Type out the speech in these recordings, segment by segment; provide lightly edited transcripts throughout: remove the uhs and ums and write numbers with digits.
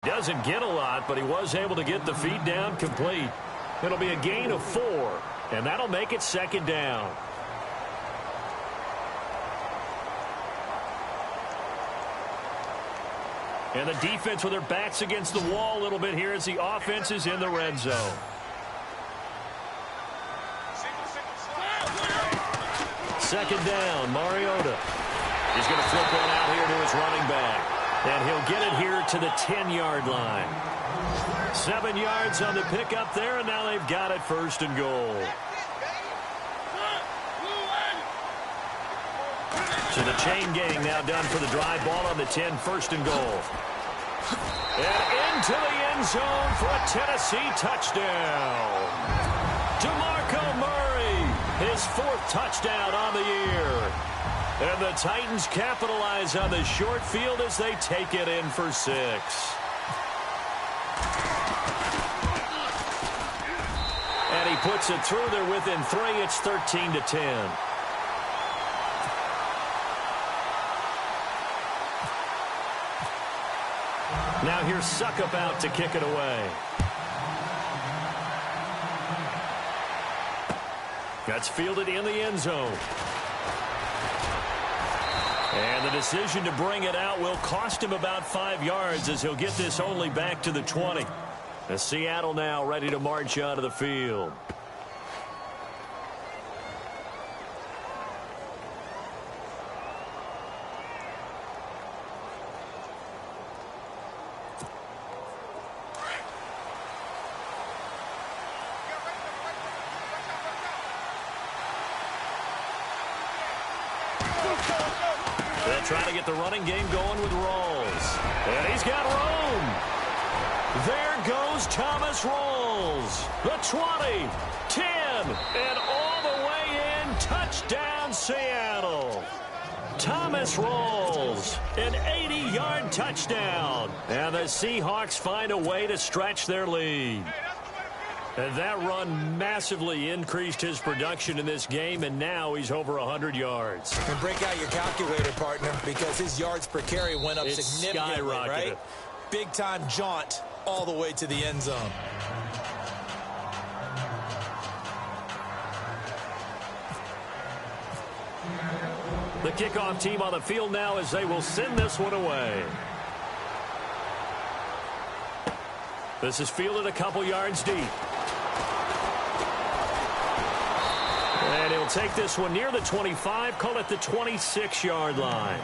Doesn't get a lot, but he was able to get the feed down complete. It'll be a gain of 4, and that'll make it 2nd down. And the defense with their backs against the wall a little bit here as the offense is in the red zone. Second down, Mariota. He's going to flip one out here to his running back. And he'll get it here to the 10-yard line. 7 yards on the pickup there, and now they've got it 1st and goal. So the chain gang now done for the drive. Ball on the 10, 1st and goal. And into the end zone for a Tennessee touchdown. DeMarco Murray, his 4th touchdown on the year. And the Titans capitalize on the short field as they take it in for 6. And he puts it through there within 3. It's 13-10. Now here's Suckup out to kick it away. That's fielded in the end zone. And the decision to bring it out will cost him about 5 yards as he'll get this only back to the 20. As Seattle now ready to march onto the field. They'll try to get the running game going with Rawls. And he's got room. There goes Thomas Rawls. The 20, 10, and all the way in. Touchdown, Seattle. Thomas Rawls, an 80-yard touchdown. And the Seahawks find a way to stretch their lead. And that run massively increased his production in this game, and now he's over 100 yards. And break out your calculator, partner, because his yards per carry went up significantly, right? Big-time jaunt all the way to the end zone. The kickoff team on the field now as they will send this one away. This is fielded a couple yards deep. And he'll take this one near the 25, call it the 26-yard line.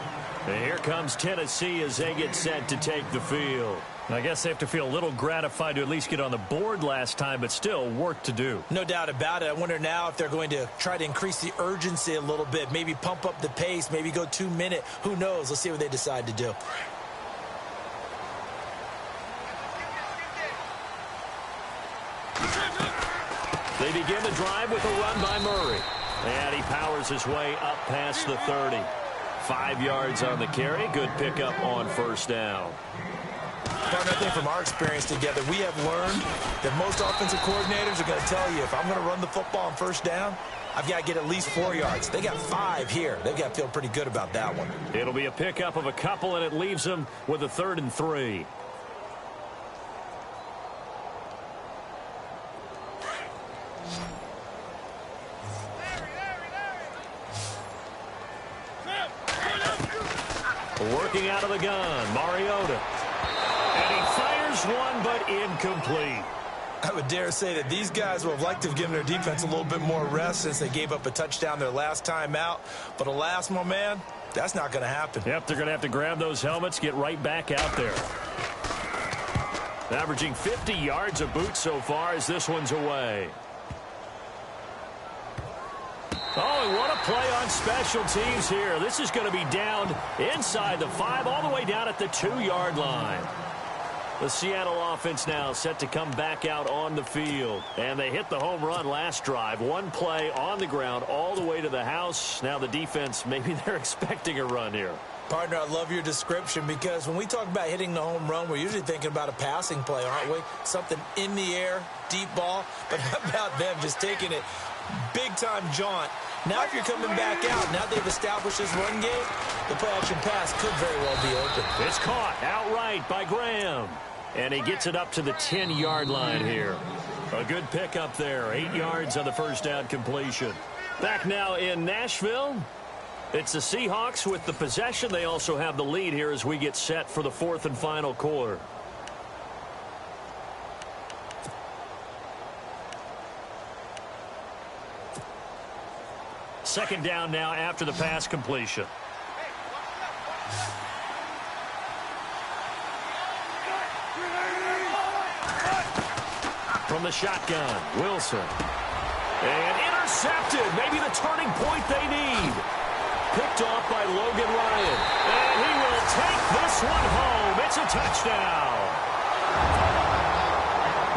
And here comes Tennessee as they get set to take the field. I guess they have to feel a little gratified to at least get on the board last time, but still work to do. No doubt about it. I wonder now if they're going to try to increase the urgency a little bit, maybe pump up the pace, maybe go 2-minute. Who knows? Let's see what they decide to do. They begin the drive with a run by Murray. And he powers his way up past the 30. 5 yards on the carry. Good pickup on 1st down. Partner, I think from our experience together, we have learned that most offensive coordinators are going to tell you, if I'm going to run the football on 1st down, I've got to get at least 4 yards. They got 5 here. They've got to feel pretty good about that one. It'll be a pickup of a couple, and it leaves them with a 3rd and 3. Working out of the gun, Mariota. And he fires one, but incomplete. I would dare say that these guys would have liked to have given their defense a little bit more rest since they gave up a touchdown their last time out. But alas, my man, that's not going to happen. Yep, they're going to have to grab those helmets, get right back out there. Averaging 50 yards a boot so far as this one's away. Oh, and what a play on special teams here. This is going to be down inside the 5, all the way down at the 2-yard line. The Seattle offense now set to come back out on the field. And they hit the home run last drive. One play on the ground all the way to the house. Now the defense, maybe they're expecting a run here. Partner, I love your description because when we talk about hitting the home run, we're usually thinking about a passing play, aren't we? Something in the air, deep ball. But how about them just taking it big-time jaunt? Now if you're coming back out, now they've established this run game, the play-action pass could very well be open. It's caught outright by Graham. And he gets it up to the 10-yard line here. A good pickup there. 8 yards on the first down completion. Back now in Nashville. It's the Seahawks with the possession. They also have the lead here as we get set for the fourth and final quarter. Second down now after the pass completion. From the shotgun, Wilson. And intercepted. Maybe the turning point they need. Picked off by Logan Ryan. And he will take this one home. It's a touchdown.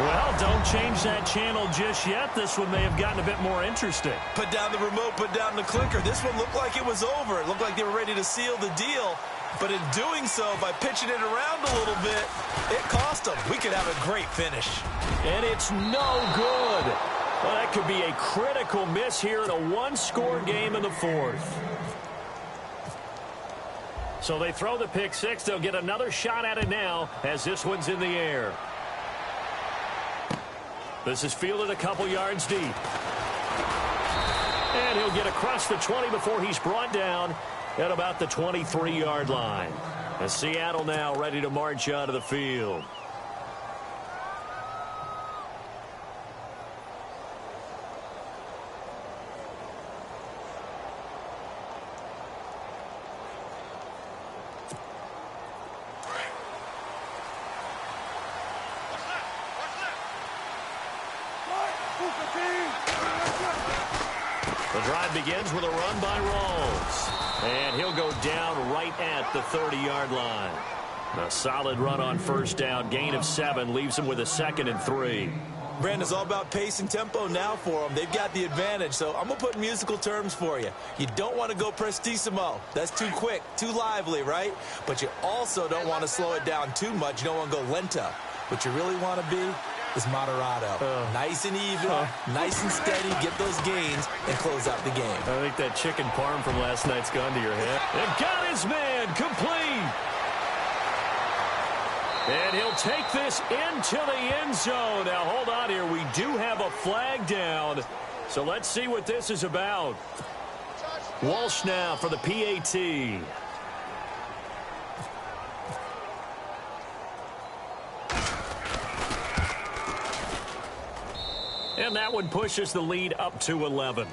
Well, don't change that channel just yet. This one may have gotten a bit more interesting. Put down the remote, put down the clicker. This one looked like it was over. It looked like they were ready to seal the deal. But in doing so, by pitching it around a little bit, it cost them. We could have a great finish. And it's no good. Well, that could be a critical miss here in a one-score game in the fourth. So they throw the pick six. They'll get another shot at it now as this one's in the air. This is fielded a couple yards deep. And he'll get across the 20 before he's brought down at about the 23-yard line. And Seattle now ready to march out of the field. The drive begins with a run by Rawls. And he'll go down right at the 30-yard line. A solid run on first down. Gain of 7 leaves him with a 2nd and 3. Brandon, it's all about pace and tempo now for them. They've got the advantage, so I'm going to put musical terms for you. You don't want to go prestissimo. That's too quick, too lively, right? But you also don't want to slow it down too much. You don't want to go lento. What you really want to be is moderato. Nice and even, nice and steady, get those gains, and close out the game. I think that chicken parm from last night's gone to your head. And got his man complete. And he'll take this into the end zone. Now, hold on here. We do have a flag down. So let's see what this is about. Walsh now for the PAT. And that one pushes the lead up to 11.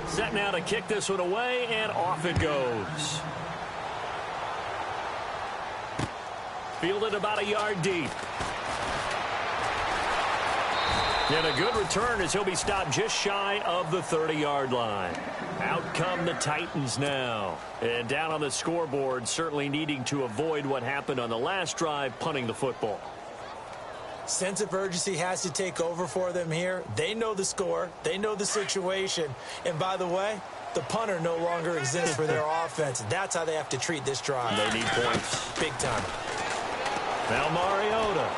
Set now to kick this one away, and off it goes. Fielded about a yard deep. And a good return as he'll be stopped just shy of the 30-yard line. Out come the Titans now. And down on the scoreboard, certainly needing to avoid what happened on the last drive, punting the football. Sense of urgency has to take over for them here. They know the score. They know the situation. And by the way, the punter no longer exists for their offense. That's how they have to treat this drive. They need points. Big time. Now Mariota.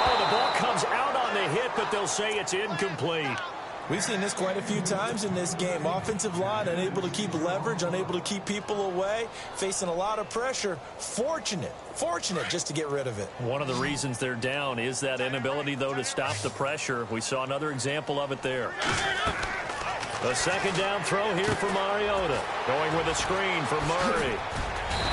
Oh, the ball comes out on the hit, but they'll say it's incomplete. We've seen this quite a few times in this game. Offensive line unable to keep leverage, unable to keep people away, facing a lot of pressure. Fortunate just to get rid of it. One of the reasons they're down is that inability, though, to stop the pressure. We saw another example of it there. A second down throw here for Mariota. Going with a screen for Murray.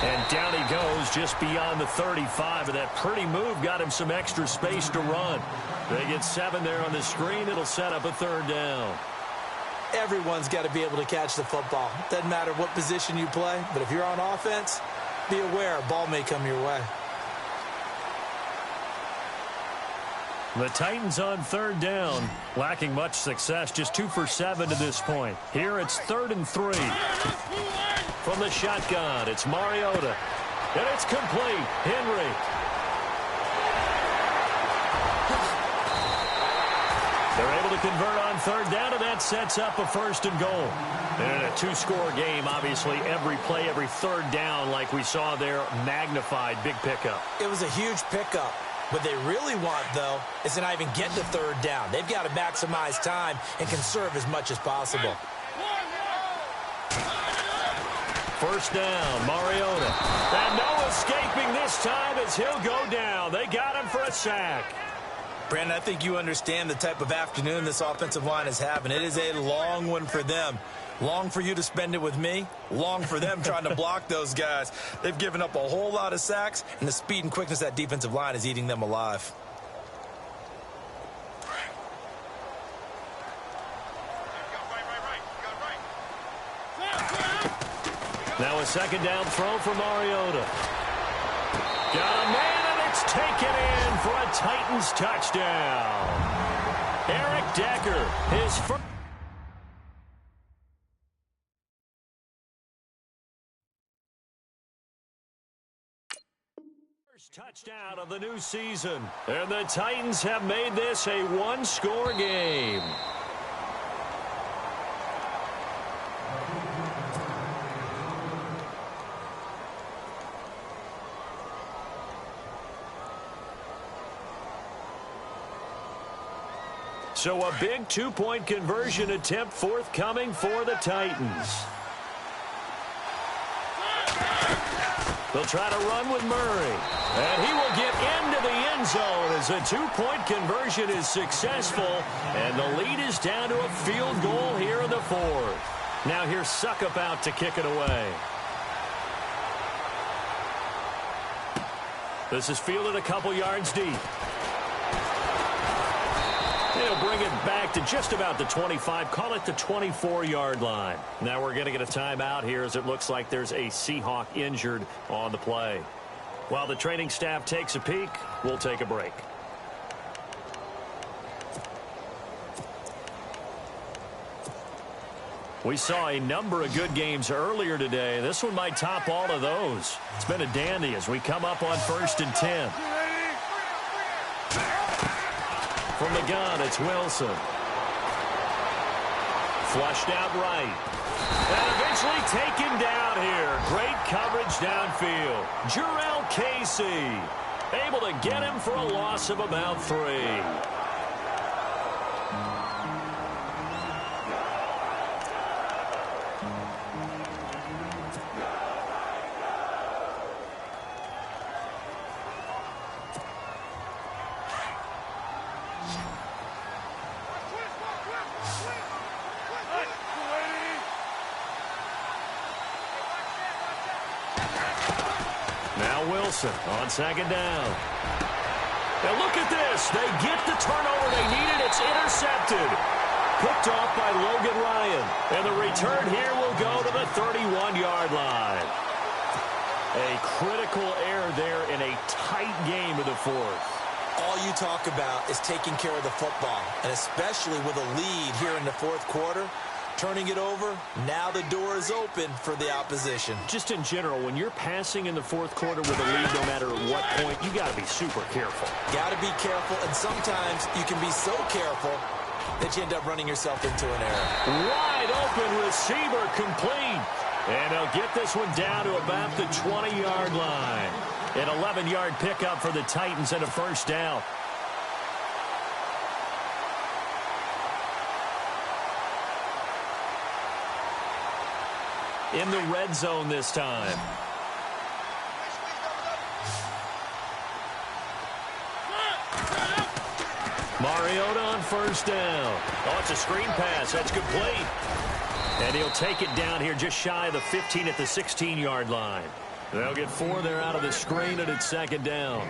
And down he goes just beyond the 35. And that pretty move got him some extra space to run. They get 7 there on the screen. It'll set up a third down. Everyone's got to be able to catch the football. Doesn't matter what position you play, but if you're on offense, be aware a ball may come your way. The Titans on third down, lacking much success, just 2 for 7 to this point. Here it's 3rd and 3. From the shotgun, it's Mariota. And it's complete. Henry. They're able to convert on third down, and that sets up a 1st and goal. And in a 2-score game, obviously, every play, every third down, like we saw there, magnified. Big pickup. It was a huge pickup. What they really want, though, is to not even get the third down. They've got to maximize time and conserve as much as possible. First down, Mariota. And no escaping this time as he'll go down. They got him for a sack. Brandon, I think you understand the type of afternoon this offensive line is having. It is a long one for them. Long for you to spend it with me. Long for them trying to block those guys. They've given up a whole lot of sacks, and the speed and quickness of that defensive line is eating them alive. Now a second down throw for Mariota. Got a man, and it's taken in for a Titans touchdown. Eric Decker, his first touchdown of the new season. And the Titans have made this a one-score game. So a big two-point conversion attempt forthcoming for the Titans. They'll try to run with Murray. And he will get into the end zone as a two-point conversion is successful. And the lead is down to a field goal here in the fourth. Now here's Suckup out to kick it away. This is fielded a couple yards deep. He'll bring it back to just about the 25, call it the 24-yard line. Now we're going to get a timeout here as it looks like there's a Seahawk injured on the play. While the training staff takes a peek, we'll take a break. We saw a number of good games earlier today. This one might top all of those. It's been a dandy as we come up on 1st and 10. From the gun, it's Wilson. Flushed out right. And eventually taken down here. Great coverage downfield. Jarrell Casey able to get him for a loss of about 3. On second down. Now look at this. They get the turnover they needed. It's intercepted. Picked off by Logan Ryan. And the return here will go to the 31-yard line. A critical error there in a tight game of the fourth. All you talk about is taking care of the football, and especially with a lead here in the fourth quarter. Turning it over, now the door is open for the opposition. Just in general, when you're passing in the fourth quarter with a lead, no matter what point, you got to be super careful. Got to be careful, and sometimes you can be so careful that you end up running yourself into an error. Wide open receiver complete. And they'll get this one down to about the 20-yard line. An 11-yard pickup for the Titans and a first down. In the red zone this time. Mariota on first down. Oh, it's a screen pass. That's complete. And he'll take it down here just shy of the 15 at the 16-yard line. They'll get 4 there out of the screen, and it's second down.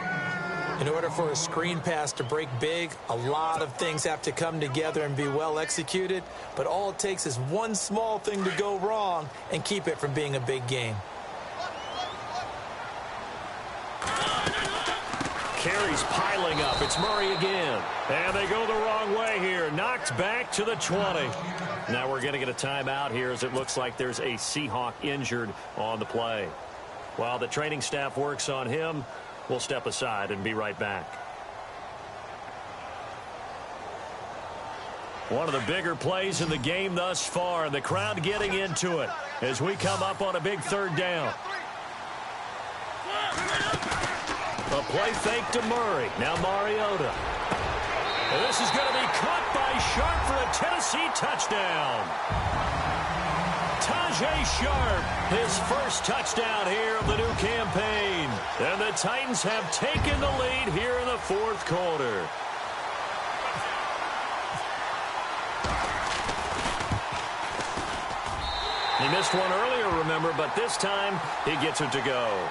In order for a screen pass to break big, a lot of things have to come together and be well executed. But all it takes is one small thing to go wrong and keep it from being a big game. Carries piling up. It's Murray again. And they go the wrong way here. Knocked back to the 20. Now we're going to get a timeout here as it looks like there's a Seahawk injured on the play. While the training staff works on him, we'll step aside and be right back. One of the bigger plays in the game thus far, and the crowd getting into it as we come up on a big third down. A play fake to Murray. Now Mariota. And this is going to be caught by Sharp for a Tennessee touchdown. Tajay Sharp, his first touchdown here of the new campaign. And the Titans have taken the lead here in the fourth quarter. He missed one earlier, remember, but this time he gets it to go.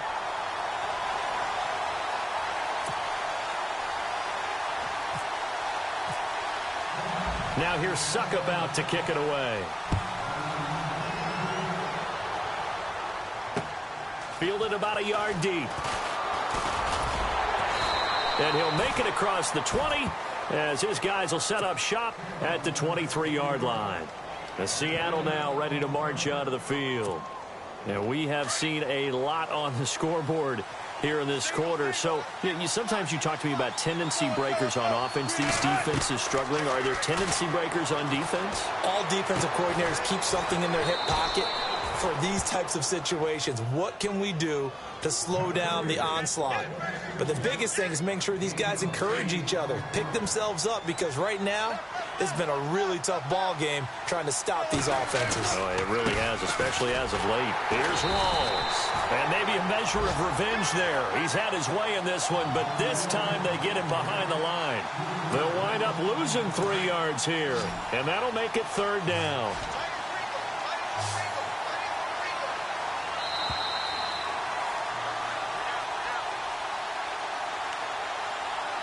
Now here's Suck about to kick it away. Fielded about a yard deep. And he'll make it across the 20 as his guys will set up shop at the 23-yard line. The Seattle now ready to march onto the field. And we have seen a lot on the scoreboard here in this quarter. So sometimes you talk to me about tendency breakers on offense. These defenses struggling. Are there tendency breakers on defense? All defensive coordinators keep something in their hip pocket for these types of situations. What can we do to slow down the onslaught? But the biggest thing is making sure these guys encourage each other, pick themselves up, because right now it's been a really tough ball game trying to stop these offenses. Oh, it really has, especially as of late. Here's Rawls. And maybe a measure of revenge there. He's had his way in this one, but this time they get him behind the line. They'll wind up losing 3 yards here, and that'll make it third down.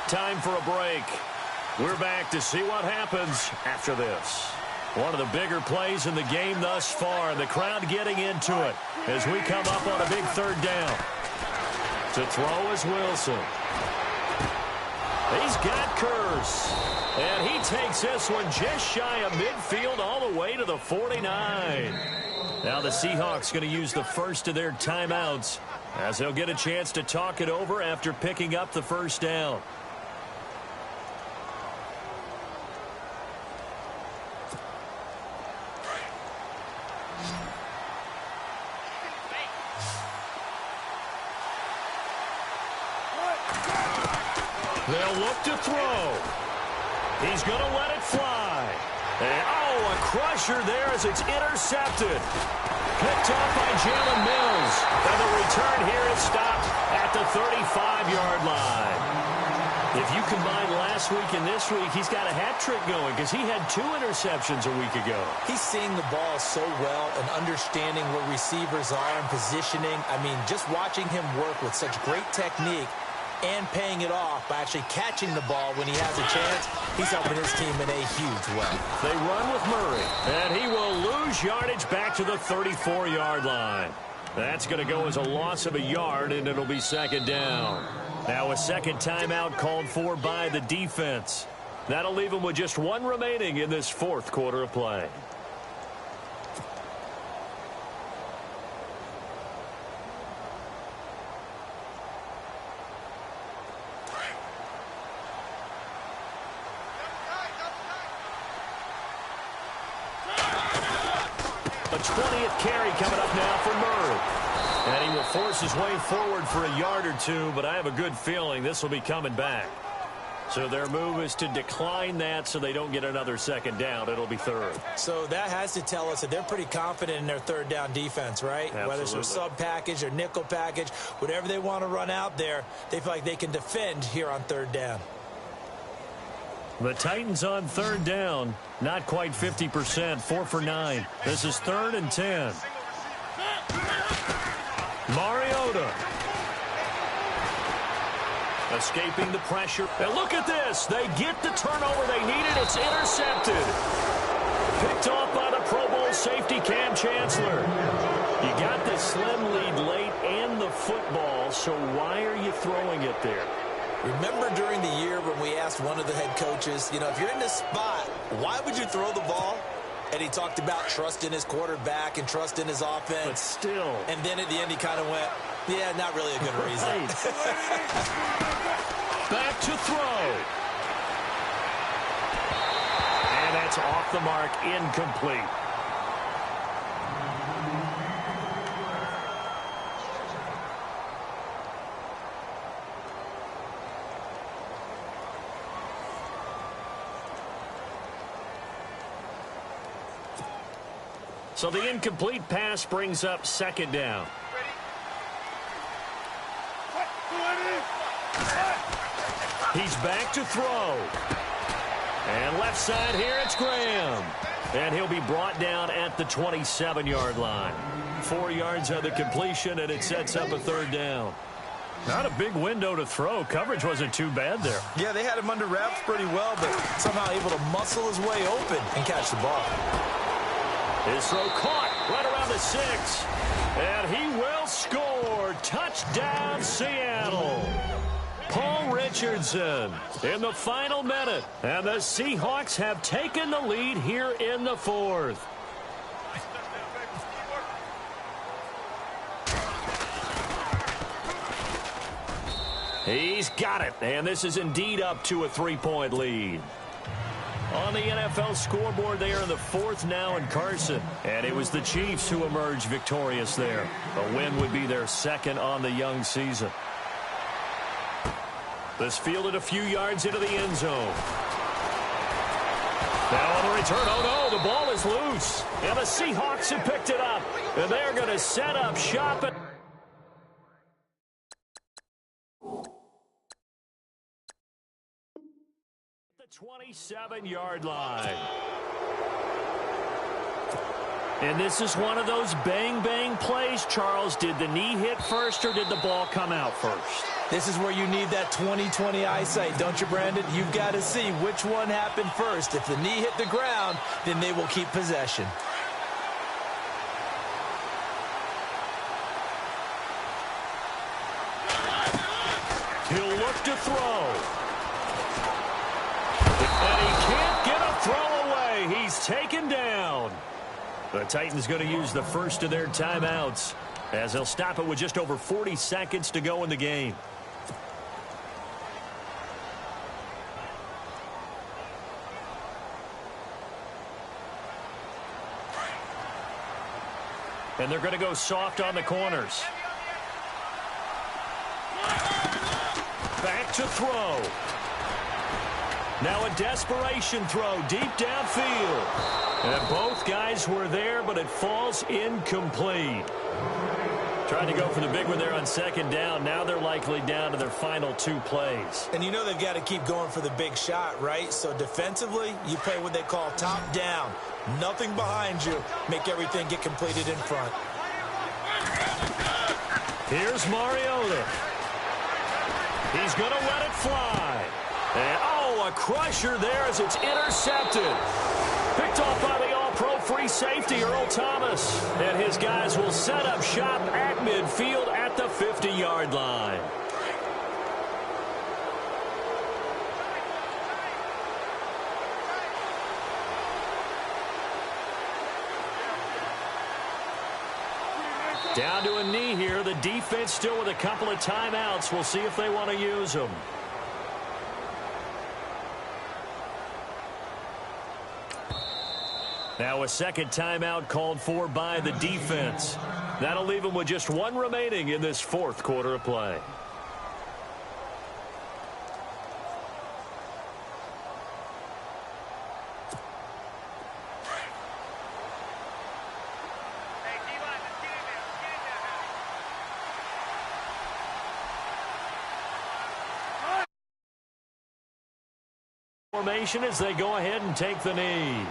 Time for a break. We're back to see what happens after this. One of the bigger plays in the game thus far. The crowd getting into it as we come up on a big third down. To throw is Wilson. He's got Curse. And he takes this one just shy of midfield all the way to the 49. Now the Seahawks going to use the first of their timeouts as they'll get a chance to talk it over after picking up the first down. They'll look to throw. He's going to let it fly. And, a crusher there as it's intercepted. Picked off by Jalen Mills. And the return here is stopped at the 35-yard line. If you combine last week and this week, he's got a hat trick going because he had 2 interceptions a week ago. He's seeing the ball so well and understanding where receivers are and positioning. I mean, just watching him work with such great technique and paying it off by actually catching the ball when he has a chance, he's helping his team in a huge way. They run with Murray, and he will lose yardage back to the 34-yard line. That's going to go as a loss of a yard, and it'll be second down. Now a second timeout called for by the defense. That'll leave them with just 1 remaining in this fourth quarter of play. A 20th carry coming up now for Murray. And he will force his way forward for a yard or 2, but I have a good feeling this will be coming back. So their move is to decline that so they don't get another second down. It'll be third. So that has to tell us that they're pretty confident in their third down defense, right? Absolutely. Whether it's a sub package or nickel package, whatever they want to run out there, they feel like they can defend here on third down. The Titans on third down, not quite 50%, 4 for 9. This is 3rd and 10. Mariota. Escaping the pressure. And look at this. They get the turnover they needed. It's intercepted. Picked off by the Pro Bowl safety Cam Chancellor. You got the slim lead late and the football, so why are you throwing it there? Remember during the year when we asked one of the head coaches, if you're in this spot, why would you throw the ball? And he talked about trust in his quarterback and trust in his offense. But still. And then at the end he kind of went, yeah, not really a good reason. Back to throw. And that's off the mark, incomplete. So the incomplete pass brings up second down. He's back to throw. And left side here, it's Graham. And he'll be brought down at the 27-yard line. 4 yards on the completion, and it sets up a third down. Not a big window to throw. Coverage wasn't too bad there. Yeah, they had him under wraps pretty well, but somehow able to muscle his way open and catch the ball. His throw caught right around the 6. And he will score. Touchdown, Seattle. Paul Richardson in the final minute. And the Seahawks have taken the lead here in the fourth. He's got it. And this is indeed up to a 3-point lead. On the NFL scoreboard, they are in the fourth now in Carson. And it was the Chiefs who emerged victorious there. A win would be their second on the young season. This fielded a few yards into the end zone. Now on the return, oh no, the ball is loose. And the Seahawks have picked it up. And they're going to set up shop at the 27-yard line. And this is one of those bang-bang plays, Charles. Did the knee hit first or did the ball come out first? This is where you need that 20/20 eyesight, don't you, Brandon? You've got to see which one happened first. If the knee hit the ground, then they will keep possession. He'll look to throw. And he can't get a throw away. He's taken down. The Titans going to use the first of their timeouts as they'll stop it with just over 40 seconds to go in the game. And they're going to go soft on the corners. Back to throw. Now a desperation throw deep downfield. And both guys were there, but it falls incomplete. Trying to go for the big one there on second down. Now they're likely down to their final 2 plays. And you know they've got to keep going for the big shot, right? So defensively, you play what they call top down. Nothing behind you. Make everything get completed in front. Here's Mariota. He's going to let it fly. And, a crusher there as it's intercepted. Picked off by the all-pro free safety, Earl Thomas. And his guys will set up shop at midfield at the 50-yard line. Down to a knee here. The defense still with a couple of timeouts. We'll see if they want to use them. Now a second timeout called for by the defense. That'll leave them with just 1 remaining in this fourth quarter of play. Formation as they go ahead and take the knee.